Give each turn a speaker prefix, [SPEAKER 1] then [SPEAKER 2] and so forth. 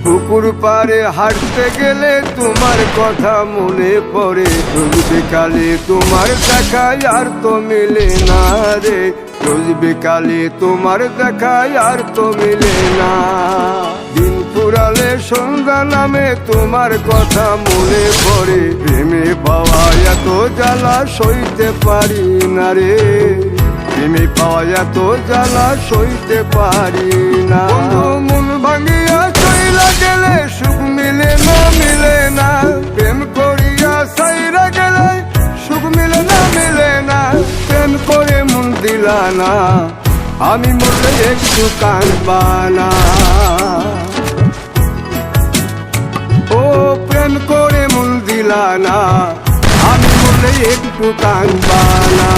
[SPEAKER 1] পুকুর পাড়ে হাঁটতে গেলে তোমার কথা মনে পড়ে, রোজ বিকালে তোমার দেখা আর তো মিলে না রে, রোজ বিকালে তোমার দেখা আর তো মিলে না। দিন ফুরালে সন্ধ্যা নামে তোমার কথা মনে পড়ে, প্রেমে পাওয়া এত জ্বালা সইতে পারি না রে, প্রেমে পাওয়া এত জ্বালা সইতে পারি না। মন ভাঙিয়া চইলা গেলে সুখ মিলে না, মিলে না, প্রেম করিয়া সাইরা গেলে সুখ মিলে না, মিলে না, প্রেম করে মন দিলা না, আমি মরলে একটু কাঁদবা না। ও প্রেম করে মন দিলা না, আমি মরলে একটু কাঁদবা না।